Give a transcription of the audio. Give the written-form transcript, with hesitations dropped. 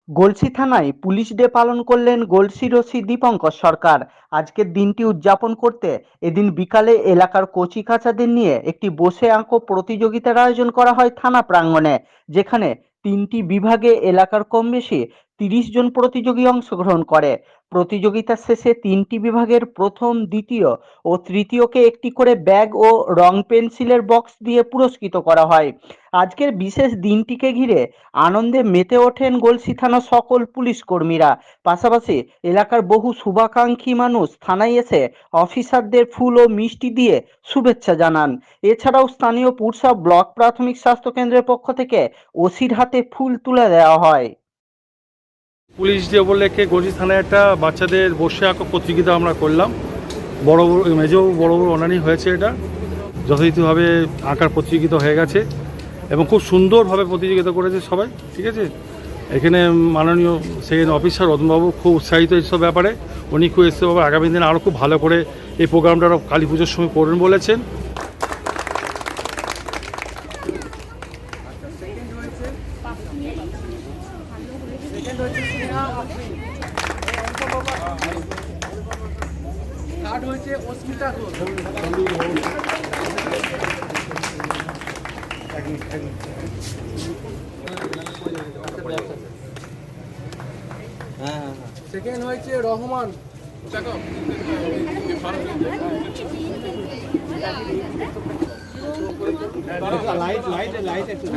গলসি থানায় police day পালন করলেন গলসির ওসি দীপঙ্কর সরকার। আজকের দিনটি উদযাপন করতে এদিন বিকালে এলাকার কচিকাঁচাদের নিয়ে একটি বসে আঁকো প্রতিযোগিতার আয়োজন করা হয় থানা প্রাঙ্গণে, যেখানে তিনটি বিভাগে এলাকার কম বেশি 30 জন প্রতিযোগী অংশগ্রহণ করে। প্রতিযোগিতার শেষে তিনটি বিভাগের প্রথম, দ্বিতীয় ও তৃতীয়কে একটি করে ব্যাগ ও রং পেন্সিলের বক্স দিয়ে পুরস্কৃত করা হয়। আজকের বিশেষ দিনটিকে ঘিরে আনন্দে মেতে ওঠেন গলসি থানার সকল পুলিশ কর্মীরা। পাশাপাশি এলাকার বহু শুভাকাঙ্ক্ষী মানুষ থানায় এসে অফিসারদের ফুল ও মিষ্টি দিয়ে শুভেচ্ছা জানান। এছাড়াও স্থানীয় পুরসা ব্লক প্রাথমিক স্বাস্থ্য কেন্দ্রের পক্ষ থেকে ওসির হাতে ফুল তুলে দেওয়া হয়। পুলিশ ডে উপলক্ষে গলসি থানায় একটা বাচ্চাদের বসে আঁকো প্রতিযোগিতা আমরা করলাম। বড় বড় মেজো বড় বড় অনানি হয়েছে, এটা যথাযথভাবে আঁকার প্রতিযোগিতা হয়ে গেছে এবং খুব সুন্দরভাবে প্রতিযোগিতা করেছে সবাই। ঠিক আছে, এখানে মাননীয় সেকেন্ড অফিসার রতনবাবু খুব উৎসাহিত এইসব ব্যাপারে। উনি খুব এসে আগামী দিনে আরও খুব ভালো করে এই প্রোগ্রামটা কালী পুজোর সময় করবেন বলেছেন। সেকেন্ড হয়েছে রহমান। Light light light